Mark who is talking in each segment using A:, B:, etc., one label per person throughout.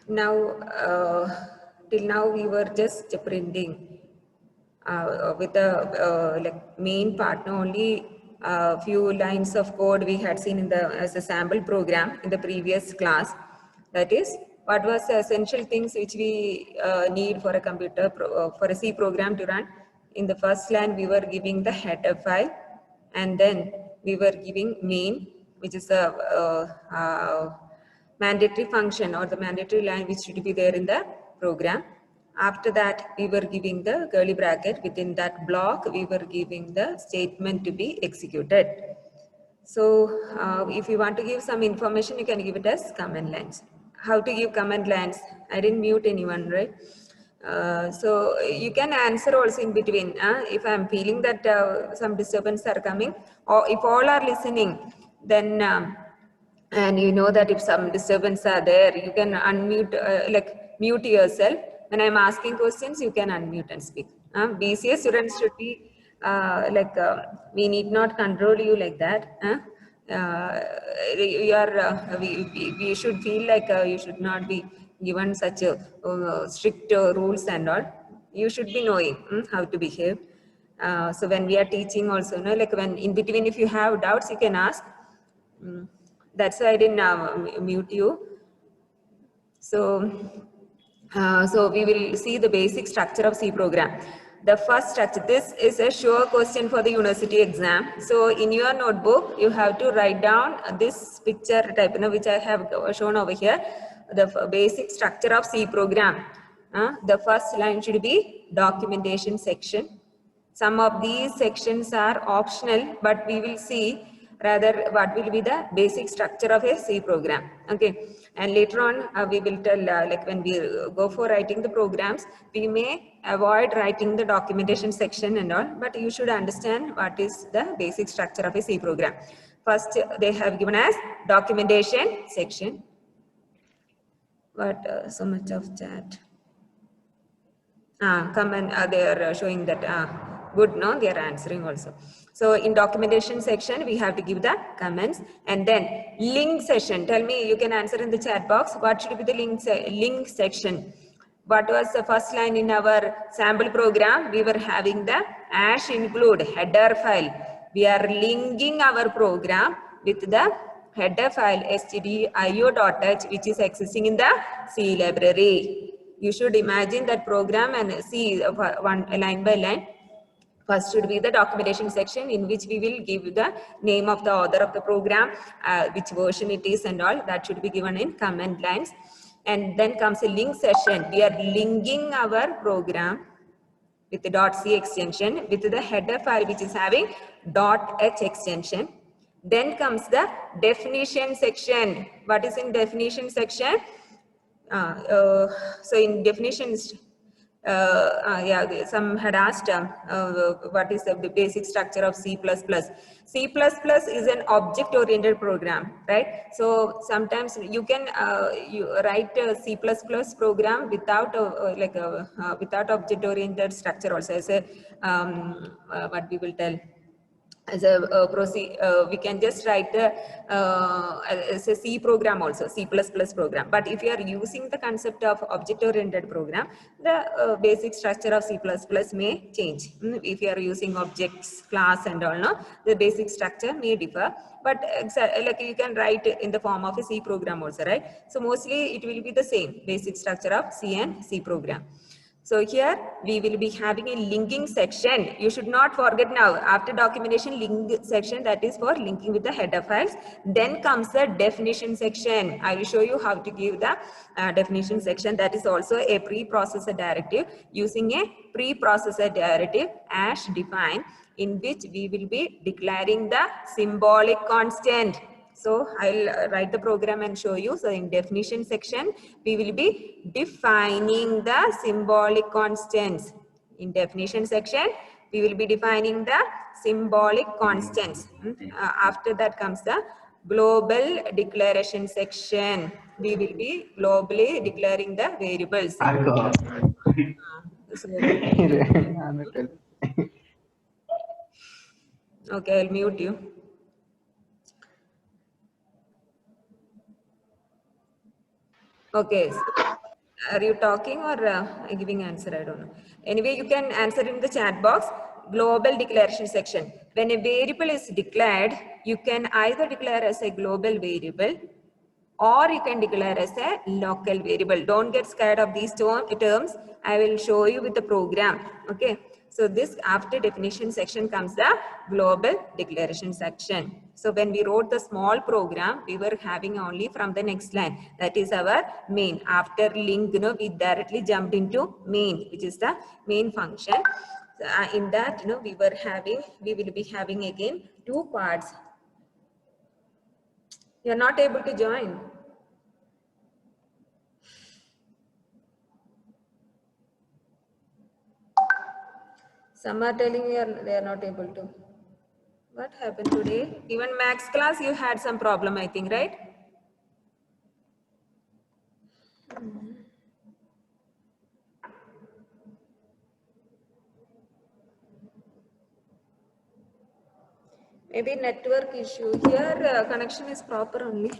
A: Now, till now we were just printing with the like main partner only. Few lines of code we had seen in the as a sample program in the previous class. That is, what was the essential things which we need for a computer for a C program to run. In the first line, we were giving the header file, and then we were giving main, which is a mandatory function or the mandatory line which should be there in the program. After that, we were giving the curly bracket. Within that block, we were giving the statement to be executed. So if you want to give some information, you can give it as command lines. How to give command lines? I didn't mute anyone, right? So you can answer also in between. If I'm feeling that some disturbance are coming, or if all are listening, then and you know that if some disturbance are there, you can unmute, like mute yourself. When I'm asking questions, you can unmute and speak. BCS students should be we need not control you like that. You are, we should feel like you should not be given such a strict rules and all. You should be knowing how to behave. So when we are teaching also, no, like when in between, if you have doubts, you can ask. That's why I didn't mute you. So, so we will see the basic structure of C program. The first structure, this is a sure question for the university exam. So in your notebook, you have to write down this picture type, which I have shown over here, the basic structure of C program. The first line should be documentation section. Some of these sections are optional, but we will see rather what will be the basic structure of a C program. Okay, and later on we will tell like when we go for writing the programs, we may avoid writing the documentation section and all, but you should understand what is the basic structure of a C program. First, they have given as documentation section. What so much of chat? Comment, they are showing that good, no, they are answering also. So in documentation section, we have to give the comments, and then link session. Tell me, you can answer in the chat box. What should be the link section? What was the first line in our sample program? We were having the ash include header file. We are linking our program with the header file stdio.h, which is existing in the C library. You should imagine that program and see one line by line. First should be the documentation section, in which we will give the name of the author of the program, which version it is and all. That should be given in comment lines. And then comes a link session. We are linking our program with the .c extension with the header file which is having .h extension. Then comes the definition section. What is in definition section? So in definitions, yeah, some had asked what is the basic structure of C++. C++ is an object-oriented program, right? So sometimes you can you write a C++ program without without object-oriented structure also, as a what we will tell. As a we can just write the as a C program also, C++ program. But if you are using the concept of object-oriented program, the basic structure of C++ may change. If you are using objects, class and all, no, the basic structure may differ. But like you can write in the form of a C program also, right? So mostly it will be the same basic structure of C and C program. So here we will be having a linking section. You should not forget now, after documentation, link section, that is for linking with the header files. Then comes the definition section. I will show you how to give the definition section. That is also a preprocessor directive, using a preprocessor directive as defined, in which we will be declaring the symbolic constant. So I'll write the program and show you. So in definition section, we will be defining the symbolic constants. In definition section, we will be defining the symbolic constants. After that comes the global declaration section. We will be globally declaring the variables. Okay, I'll mute you. Okay. Are you talking or giving answer? I don't know. Anyway, you can answer in the chat box. Global declaration section. When a variable is declared, you can either declare as a global variable or you can declare as a local variable. Don't get scared of these terms. I will show you with the program. Okay. So this after definition section comes the global declaration section. So when we wrote the small program, we were having only from the next line. That is our main. After link, we directly jumped into main, which is the main function. In that, we will be having again two parts. You are not able to join. Some are telling they are not able to. What happened today? Even max class you had some problem, I think, right? Maybe network issue. Here connection is proper only.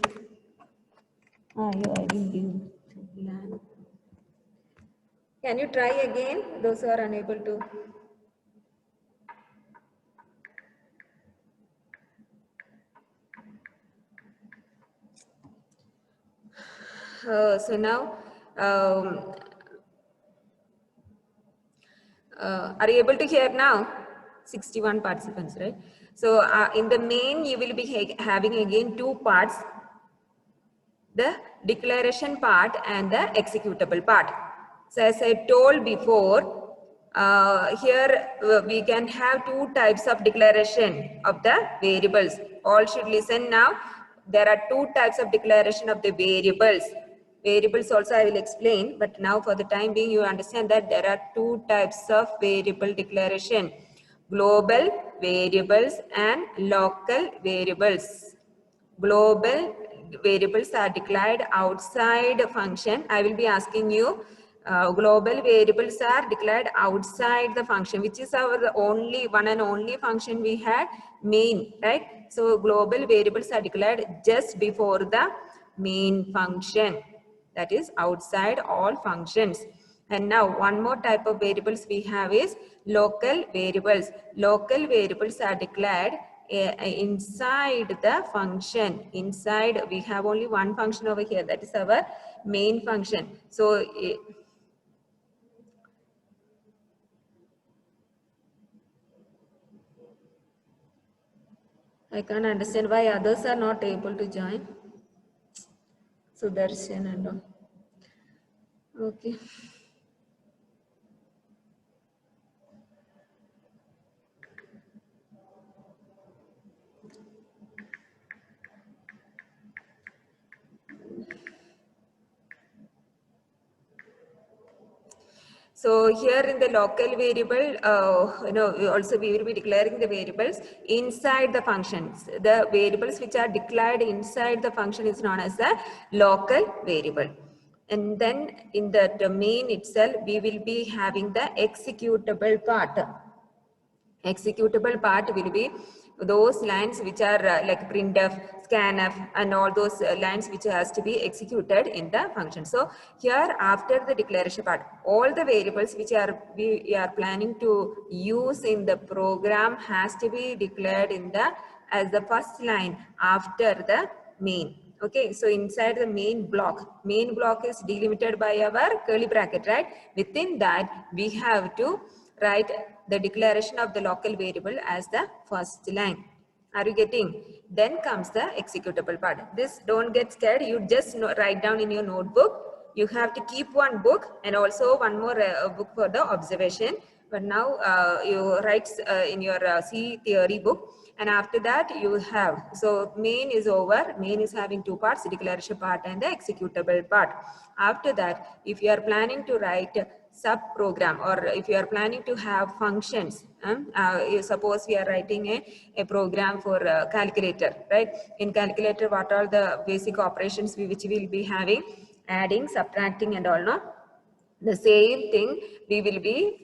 A: I didn't give LAN. Can you try again? Those who are unable to. So now, are you able to hear now? 61 participants, right? So in the main, you will be having again two parts, the declaration part and the executable part. So as I told before, here we can have two types of declaration of the variables. All should listen now. There are two types of declaration of the variables. Variables also I will explain, but now for the time being you understand that there are two types of variable declaration. Global variables and local variables. Global variables are declared outside a function. I will be asking you, global variables are declared outside the function, which is our only one and only function we had, main, right? So global variables are declared just before the main function, that is outside all functions. And now one more type of variables we have is local variables. Local variables are declared inside the function. Inside we have only one function over here, that is our main function. So I can't understand why others are not able to join. Sudarshan and all. Okay. So here in the local variable, also we will be declaring the variables inside the functions. The variables which are declared inside the function is known as the local variable. And then in the domain itself, we will be having the executable part. Executable part will be those lines which are like printf, scanf, and all those lines which has to be executed in the function. So here after the declaration part, all the variables which we are planning to use in the program has to be declared in the as the first line after the main. Okay, so inside the main block is delimited by our curly bracket, right? Within that we have to write the declaration of the local variable as the first line. Are you getting? Then comes the executable part. This don't get scared. You just write down in your notebook. You have to keep one book and also one more book for the observation. But now you write in your C theory book. And after that you have, so main is over. Main is having two parts, the declaration part and the executable part. After that, if you are planning to write sub program or if you are planning to have functions, suppose we are writing a program for calculator, right? In calculator, what are the basic operations which we will be having? Adding, subtracting and all, no? The same thing we will be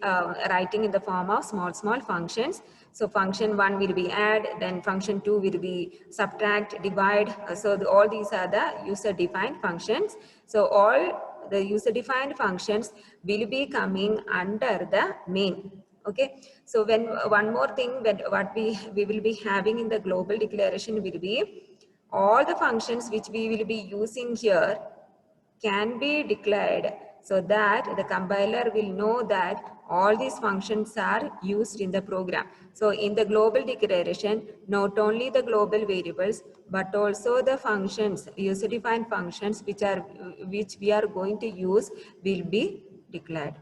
A: writing in the form of small functions. So function 1 will be add, then function 2 will be subtract, divide. So all these are the user defined functions. So all the user-defined functions will be coming under the main. Okay, so when one more thing, when what we will be having in the global declaration will be all the functions which we will be using here can be declared, so that the compiler will know that all these functions are used in the program. So in the global declaration, not only the global variables but also the functions, user defined functions which we are going to use will be declared.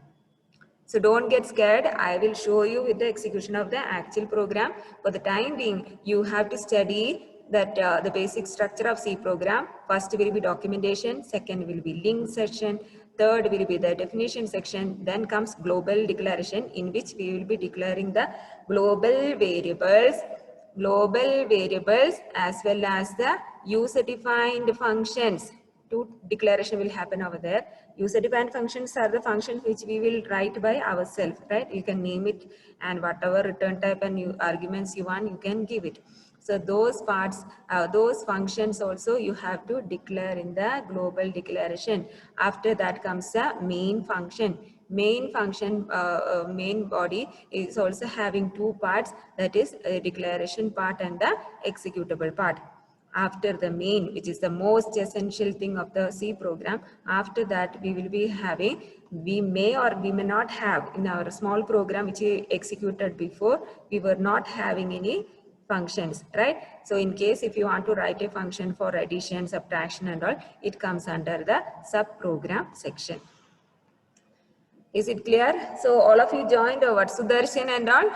A: So don't get scared. I will show you with the execution of the actual program. For the time being, you have to study that the basic structure of C program. First will be documentation, second will be link section, third will be the definition section, then comes global declaration, in which we will be declaring the global variables as well as the user defined functions. Two declaration will happen over there. User defined functions are the functions which we will write by ourselves, right? You can name it, and whatever return type and arguments you want, you can give it. So those parts, those functions also you have to declare in the global declaration. After that comes the main function. Main function, main body is also having two parts, that is a declaration part and the executable part. After the main, which is the most essential thing of the C program, after that we will be having, we may or we may not have, in our small program which we executed before, we were not having any functions, right? So in case if you want to write a function for addition, subtraction and all, it comes under the sub-program section. Is it clear? So all of you joined, or what, Sudarshan and all?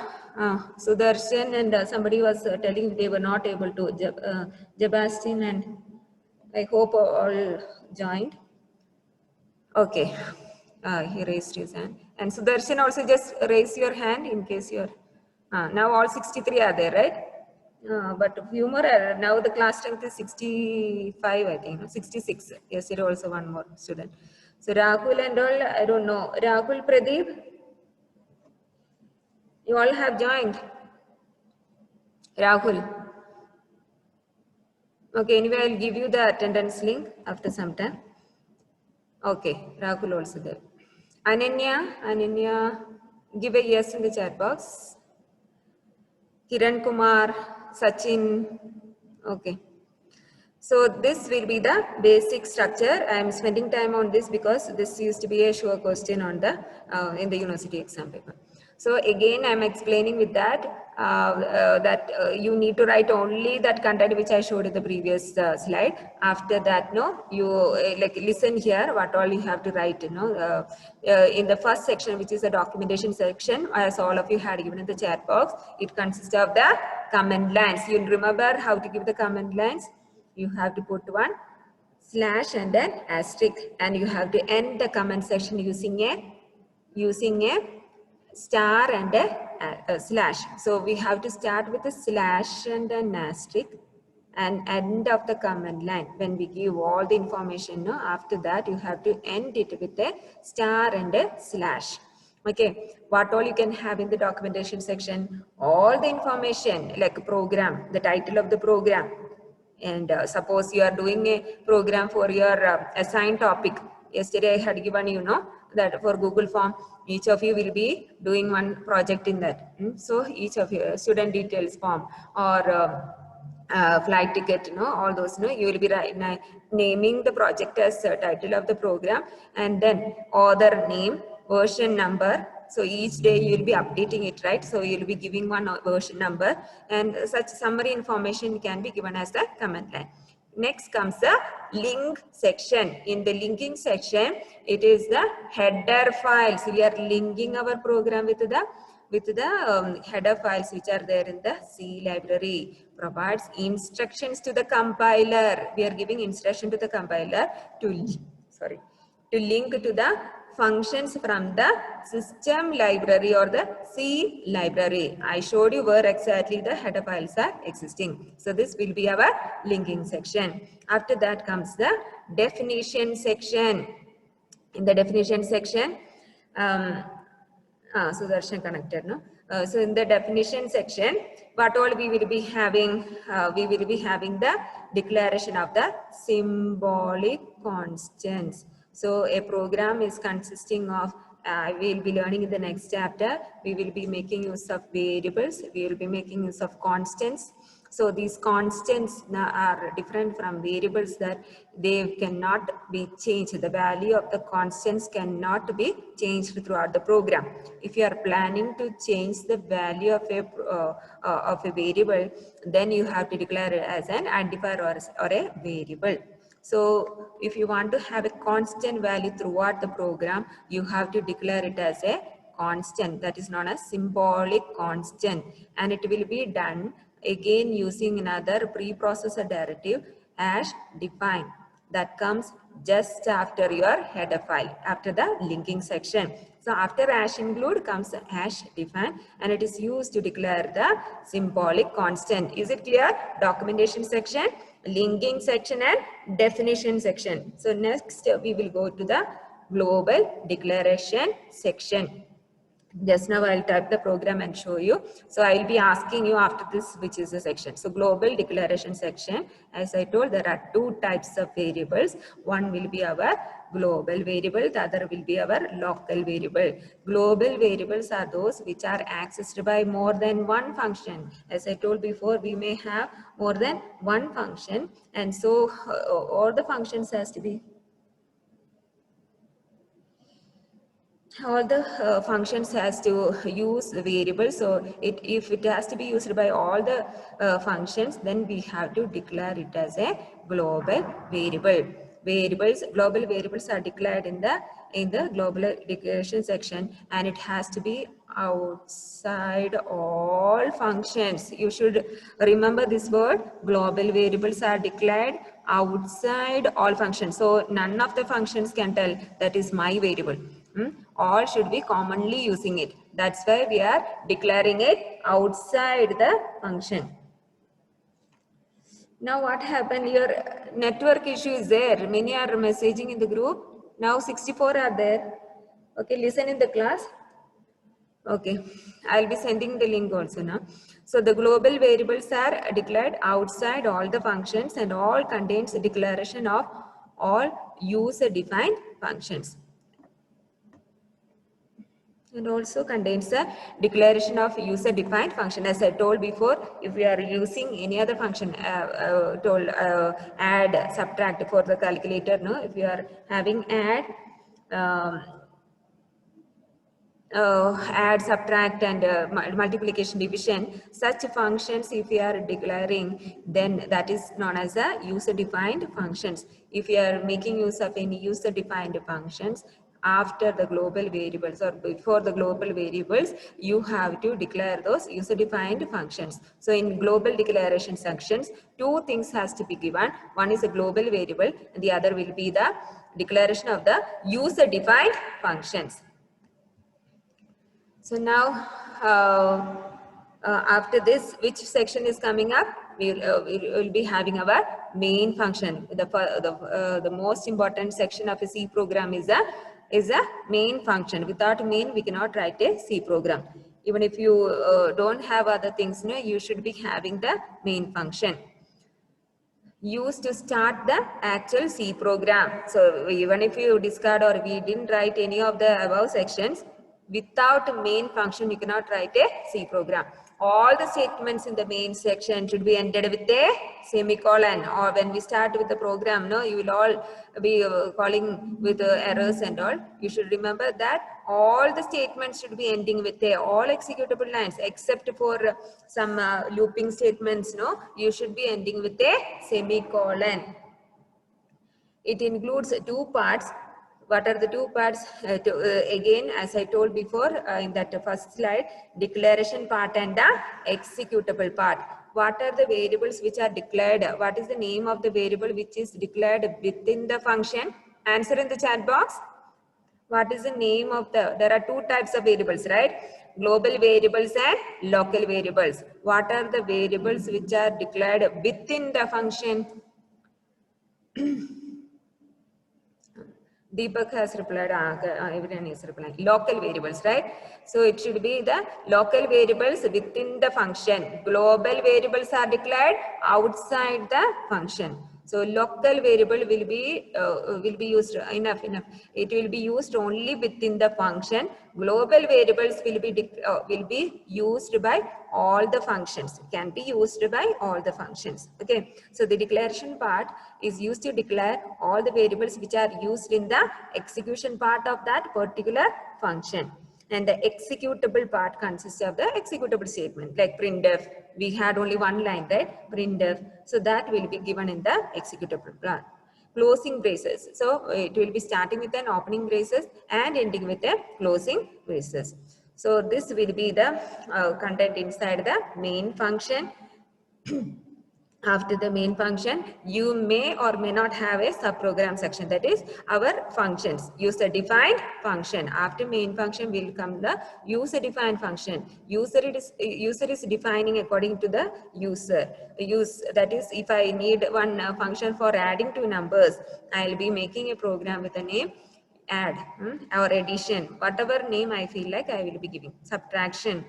A: Sudarshan and somebody was telling they were not able to, Sebastian, and I hope all joined. Okay, he raised his hand. And Sudarshan also, just raise your hand in case you're, now all 63 are there, right? But few more, now the class strength is 65, I think, 66. Yesterday also one more student. So Rahul and all, I don't know. Rahul, Pradeep, you all have joined. Rahul. Okay, anyway, I'll give you the attendance link after some time. Okay, Rahul also there. Ananya, give a yes in the chat box. Kiran Kumar, Sachin, okay. So this will be the basic structure. I am spending time on this because this used to be a sure question on the in the university exam paper. So again, I am explaining with that you need to write only that content which I showed in the previous slide. After that, no, you like listen here what all you have to write. You know, in the first section, which is the documentation section, as all of you had given in the chat box, it consists of the command lines. You'll remember how to give the command lines. You have to put one slash and then asterisk, and you have to end the comment section using a star and a slash. So we have to start with a slash and an asterisk and end of the command line. When we give all the information, no, after that you have to end it with a star and a slash. Okay, what all you can have in the documentation section, all the information like program, the title of the program, and suppose you are doing a program for your assigned topic. Yesterday I had given you know that for Google form, each of you will be doing one project in that. So each of you, student details form or flight ticket, all those, you will be naming the project as title of the program, and then author name, version number. So each day you will be updating it, right? So you will be giving one version number, and such summary information can be given as the command line. Next comes the link section. In the linking section, it is the header files. We are linking our program with the header files which are there in the C library. Provides instructions to the compiler. We are giving instruction to the compiler to link to the functions from the system library or the C library. I showed you where exactly the header files are existing. So this will be our linking section. After that comes the definition section. In the definition section, Sudarshan connected, no? So in the definition section, what all we will be having? We will be having the declaration of the symbolic constants. So a program is consisting of, we will be learning in the next chapter, we will be making use of variables, we will be making use of constants. So these constants are different from variables, that they cannot be changed. The value of the constants cannot be changed throughout the program. If you are planning to change the value of a variable, then you have to declare it as an identifier or a variable. So if you want to have a constant value throughout the program, you have to declare it as a constant, that is known as symbolic constant, and it will be done again using another preprocessor directive hash define, that comes just after your header file, after the linking section. So after hash include comes hash define, and it is used to declare the symbolic constant. Is it clear? Documentation section, linking section, and definition section. So next we will go to the global declaration section. Just now I'll type the program and show you. So I'll be asking you after this which is the section. So global declaration section, as I told, there are two types of variables. One will be our global variable, the other will be our local variable. Global variables are those which are accessed by more than one function. As I told before, we may have more than one function, and so all the functions has to be, all the functions has to use the variable. So if it has to be used by all the functions, then we have to declare it as a global variable. Global variables are declared in the global declaration section, and it has to be outside all functions. You should remember this word. Global variables are declared outside all functions. So none of the functions can tell that is my variable. All should be commonly using it. That's why we are declaring it outside the function. Now what happened? Your network issue is there. Many are messaging in the group. Now 64 are there. Okay, listen in the class. Okay, I'll be sending the link also now. So the global variables are declared outside all the functions, and all contains a declaration of all user-defined functions. And also contains a declaration of user-defined function. As I told before, if we are using any other function, add, subtract for the calculator, no? If you are having add, add, subtract, and multiplication, division, such functions if you are declaring, then that is known as a user-defined functions. If you are making use of any user-defined functions after the global variables or before the global variables, you have to declare those user-defined functions. So in global declaration sections, two things has to be given. One is a global variable, and the other will be the declaration of the user-defined functions. So now, after this, which section is coming up? We will be having our main function. The most important section of a C program is a main function. Without main, we cannot write a C program. Even if you don't have other things, no, you should be having the main function used to start the actual C program. So even if you discard or we didn't write any of the above sections, without main function you cannot write a C program. All the statements in the main section should be ended with a semicolon, or when we start with the program, no, you will all be calling with errors and all. You should remember that all the statements should be ending with a, all executable lines except for some looping statements, no, you should be ending with a semicolon. It includes two parts. What are the two parts? Again, as I told before in that first slide, declaration part and the executable part. What are the variables which are declared? What is the name of the variable which is declared within the function? Answer in the chat box. What is the name of there are two types of variables, right? Global variables and local variables. What are the variables which are declared within the function? Deepak has replied, everyone is replying. Local variables, right? So it should be the local variables within the function. Global variables are declared outside the function. So local variable will be used enough. It will be used only within the function. Global variables will be used by all the functions. Can be used by all the functions. Okay. So the declaration part is used to declare all the variables which are used in the execution part of that particular function. And the executable part consists of the executable statement like printf. We had only one line, right? Printf. So that will be given in the executable part. Closing braces. So it will be starting with an opening braces and ending with a closing braces. So this will be the content inside the main function. After the main function, you may or may not have a subprogram section, that is our functions. User defined function. After main function will come the user defined function. User is defining according to the user. That is, if I need one function for adding two numbers, I will be making a program with a name add or addition, whatever name I feel like I will be giving. Subtraction.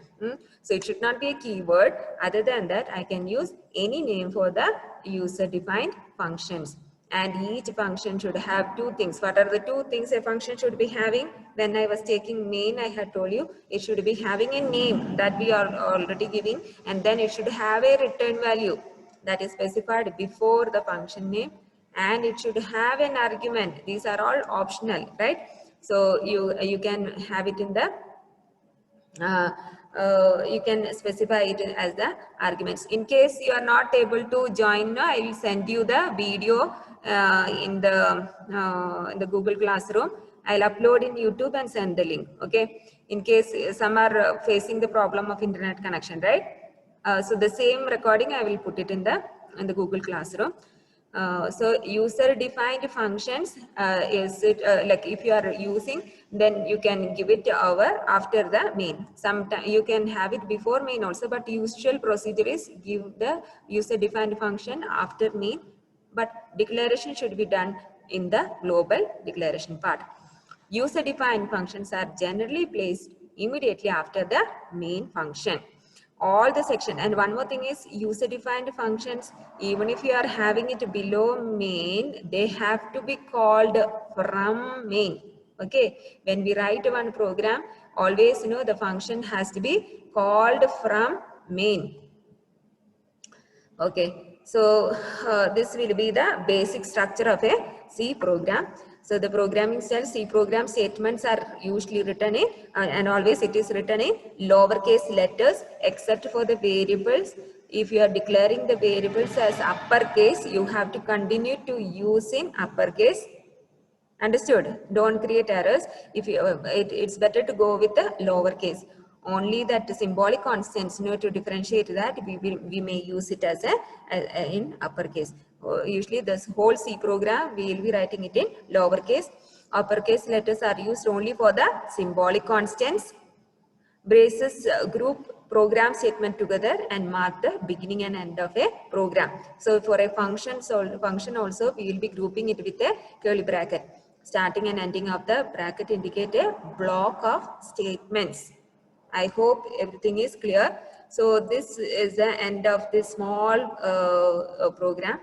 A: So it should not be a keyword. Other than that, I can use any name for the user defined functions. And each function should have two things. What are the two things a function should be having? When I was taking main, I had told you it should be having a name that we are already giving, and then it should have a return value that is specified before the function name, and it should have an argument. These are all optional, right? So you can have it in the you can specify it as the arguments. In case you are not able to join, I will send you the video in the Google Classroom. I'll upload in YouTube and send the link. Okay. In case some are facing the problem of internet connection, right? So the same recording I will put it in the Google Classroom. So user defined functions is it like if you are using, then you can give it over after the main. Sometimes you can have it before main also, but usual procedure is give the user defined function after main, but declaration should be done in the global declaration part. User defined functions are generally placed immediately after the main function. All the section, and one more thing is user defined functions, even if you are having it below main, they have to be called from main. Okay, when we write one program, always the function has to be called from main. Okay, so this will be the basic structure of a C program. So the programming style, C program statements are usually written in and always it is written in lowercase letters except for the variables. If you are declaring the variables as uppercase, you have to continue to use in uppercase. Understood? Don't create errors. If you, it's better to go with the lowercase. Only that symbolic constants, to differentiate that, we may use it as in uppercase. Usually this whole C program, we will be writing it in lowercase. Uppercase letters are used only for the symbolic constants. Braces group program statement together and mark the beginning and end of a program. So for a function also, we will be grouping it with a curly bracket. Starting and ending of the bracket indicate a block of statements. I hope everything is clear. So this is the end of this small program,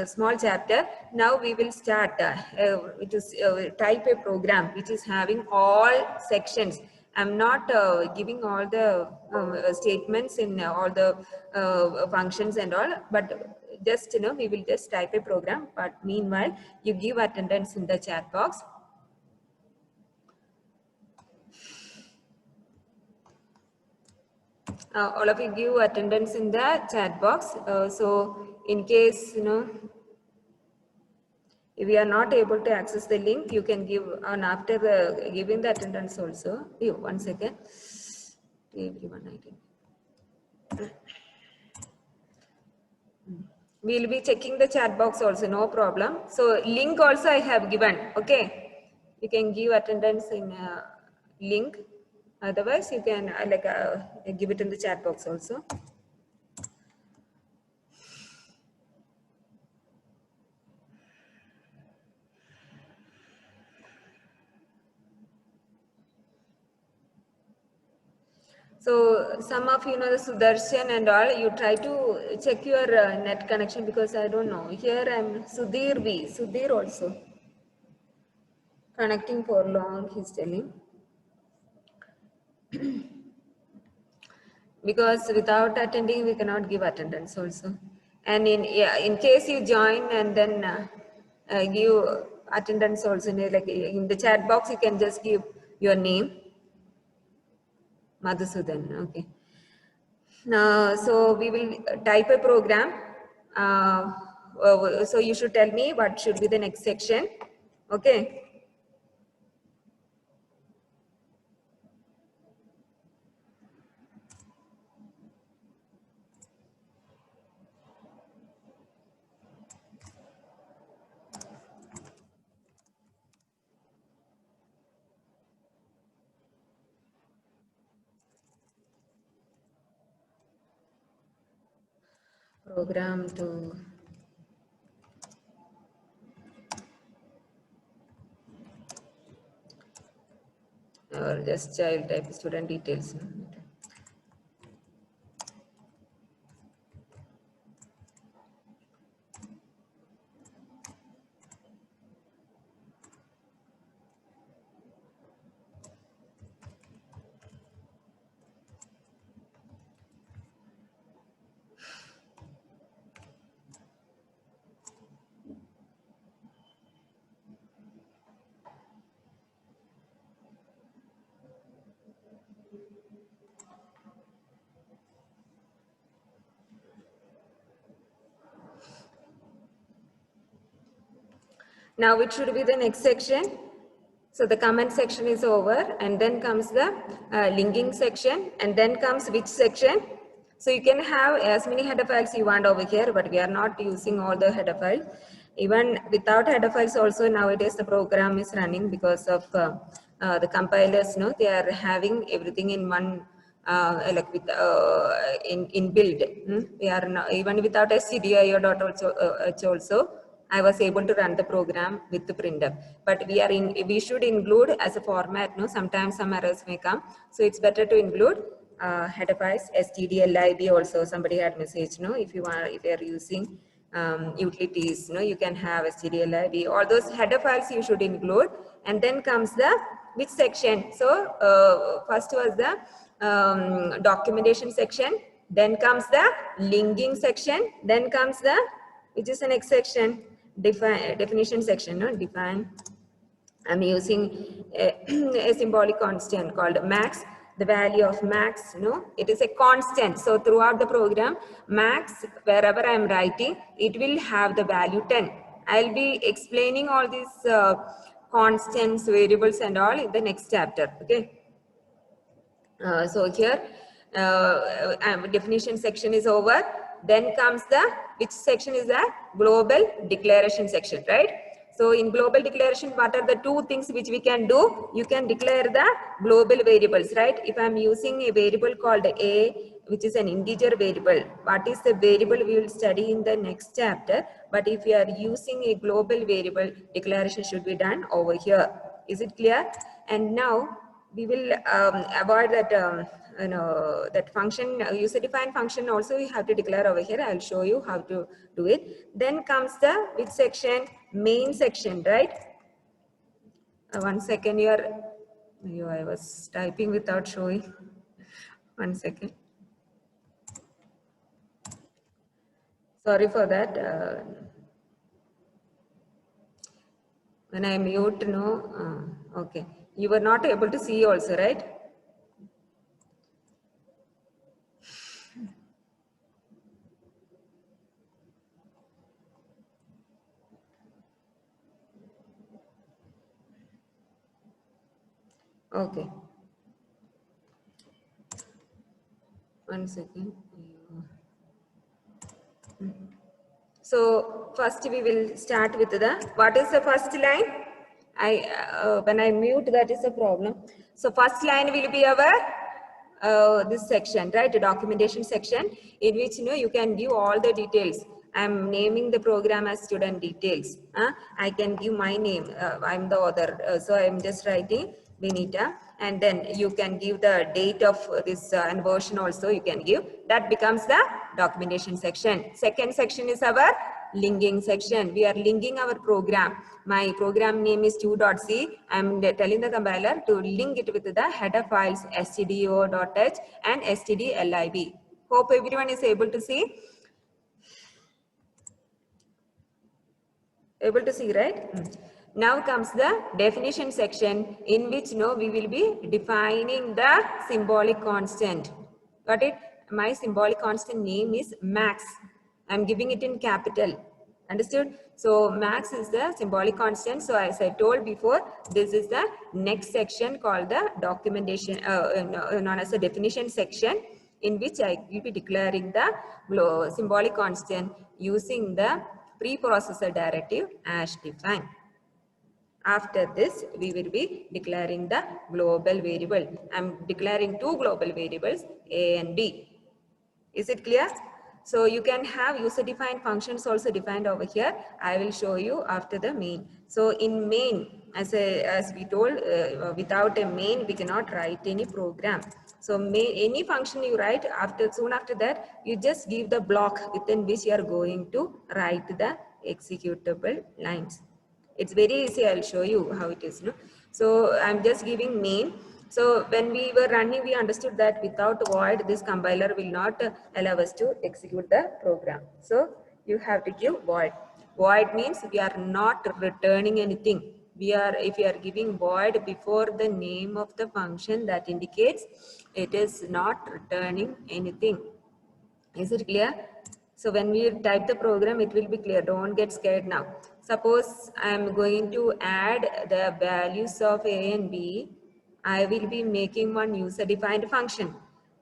A: small chapter. Now we will start type a program which is having all sections. I'm not giving all the statements in all the functions and all, but just we will just type a program. But meanwhile, you give attendance in the chat box. All of you give attendance in the chat box. So in case if you are not able to access the link, you can give on after giving the attendance also. 1 second. Everyone, I think. We will be checking the chat box also, no problem. So link also I have given. Okay, you can give attendance in link. Otherwise, you can give it in the chat box also. So some of you know the Sudarshan and all, you try to check your net connection, because I don't know. Here I'm Sudhir B. Sudhir also. Connecting for long, he's telling. Because without attending, we cannot give attendance also. And in case you join and then give attendance also, like in the chat box, you can just give your name. Madhusudan, okay. So we will type a program. So you should tell me what should be the next section. Okay. Program to or just child type student details. Now it should be the next section. So the comment section is over, and then comes the linking section, and then comes which section. So you can have as many header files you want over here, but we are not using all the header files. Even without header files also, nowadays the program is running because of the compilers, no, they are having everything in one like with in build. We are not, even without stdio or dot also I was able to run the program with the printer, but we should include as a format. No, sometimes some errors may come, so it's better to include header files, stdlib also. Somebody had messaged, no, if you are using utilities, no, you can have stdlib. All those header files you should include, and then comes the which section. So first was the documentation section, then comes the linking section, then comes the which is the next section, definition section. No, define. I'm using a symbolic constant called max. The value of max, no, it is a constant. So throughout the program, max, wherever I'm writing, it will have the value 10. I'll be explaining all these constants, variables and all in the next chapter. Okay. So here definition section is over. Then comes the which section is the global declaration section, right? So in global declaration, what are the two things which we can do? You can declare the global variables, right? If I'm using a variable called a, which is an integer variable, what is the variable we will study in the next chapter. But if you are using a global variable, declaration should be done over here. Is it clear? And now we will avoid that that function, user defined function also we have to declare over here. I'll show you how to do it. Then comes the which section? Main section, right? One second here. I was typing without showing. One second. Sorry for that. When I mute, no. Okay. You were not able to see also, right? Okay. One second. So first we will start with the, what is the first line? When I mute, that is a problem. So first line will be our this section, right? The documentation section, in which you can give all the details. I'm naming the program as student details. I can give my name. I'm the author, so I'm just writing Benita, and then you can give the date of this and version also you can give. That becomes the documentation section. Second section is our linking section. We are linking our program. My program name is 2.c. I'm telling the compiler to link it with the header files stdio.h and stdlib. Hope everyone is able to see. Able to see, right? Now comes the definition section, in which we will be defining the symbolic constant. Got it? My symbolic constant name is max. I'm giving it in capital. Understood? So max is the symbolic constant. So as I told before, this is the next section called the documentation, known as the definition section, in which I will be declaring the symbolic constant using the preprocessor directive as defined. After this, we will be declaring the global variable. I'm declaring two global variables, A and B. Is it clear? So you can have user-defined functions also defined over here. I will show you after the main. So in main, as we told, without a main, we cannot write any program. So main, any function you write, soon after that, you just give the block within which you are going to write the executable lines. It's very easy. I'll show you how it is. No? So I'm just giving main. So when we were running, we understood that without void, this compiler will not allow us to execute the program. So you have to give void. Void means we are not returning anything. If we are giving void before the name of the function, that indicates it is not returning anything. Is it clear? So when we type the program, it will be clear. Don't get scared now. Suppose I am going to add the values of A and B. I will be making one user-defined function.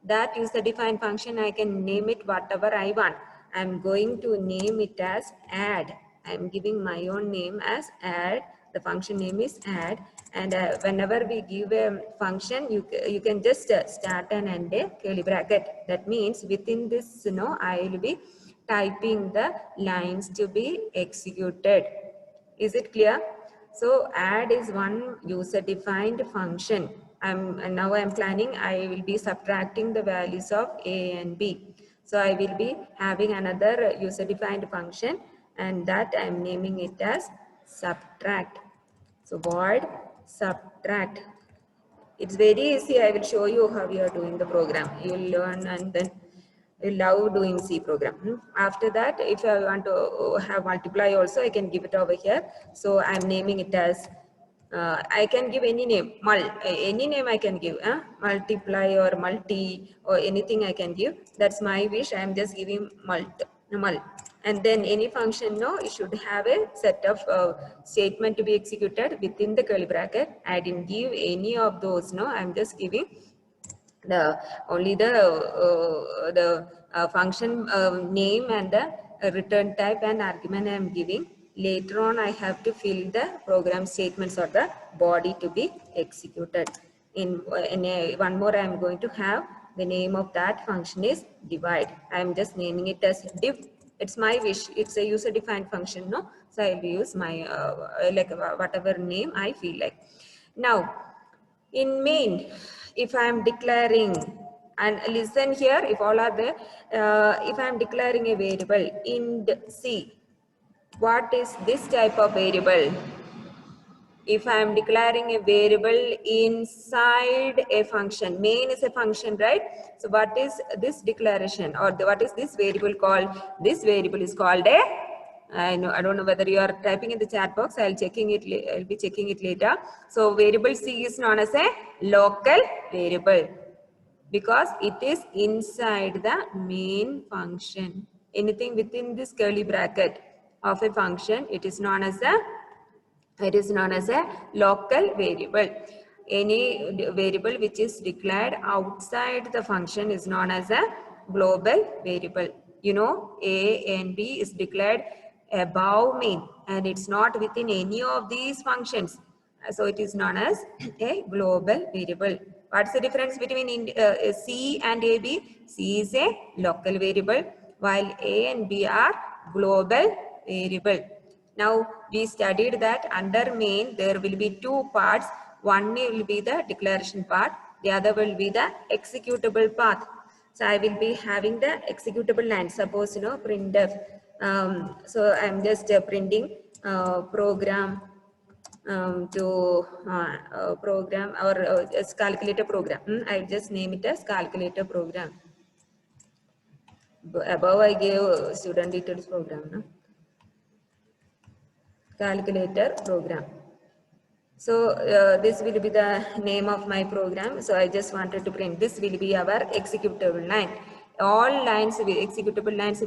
A: That user-defined function, I can name it whatever I want. I am going to name it as add. I am giving my own name as add. The function name is add, and whenever we give a function, you can just start and end a curly bracket. That means within this, I will be typing the lines to be executed. Is it clear? So add is one user defined function. Now I'm planning, I will be subtracting the values of A and B. So I will be having another user defined function, and that I'm naming it as subtract. So void subtract. It's very easy. I will show you how you are doing the program. You will learn, and then you love doing C program. After that, if I want to have multiply also, I can give it over here. So I'm naming it as, I can give any name, any name I can give, multiply or multi or anything I can give. That's my wish. I'm just giving mul. And then any function, it should have a set of statement to be executed within the curly bracket. I didn't give any of those. I'm just giving only the function name and the return type and argument I am giving. Later on, I have to fill the program statements or the body to be executed. One more, I am going to have the name of that function is divide. I am just naming it as div. It's my wish. It's a user-defined function, no? So I will use my whatever name I feel like. Now, in main, if I am declaring, and listen here, if all are there, if I am declaring a variable int C, what is this type of variable? If I am declaring a variable inside a function, main is a function, right? So what is this declaration, or what is this variable called? This variable is called a, I don't know whether you are typing in the chat box. I'll be checking it later. So variable C is known as a local variable because it is inside the main function. Anything within this curly bracket of a function, it is known as a local variable. Any variable which is declared outside the function is known as a global variable. A and B is declared above main, and it's not within any of these functions. So it is known as a global variable. What's the difference between C and AB? C is a local variable, while A and B are global variable. Now we studied that under main there will be two parts. One will be the declaration part, the other will be the executable path. So I will be having the executable line. Suppose, printf. So I'm just printing program to program or just calculator program. I just name it as calculator program. Above I gave student details program. No? Calculator program. So this will be the name of my program. So I just wanted to print this will be our executable line. All lines, executable lines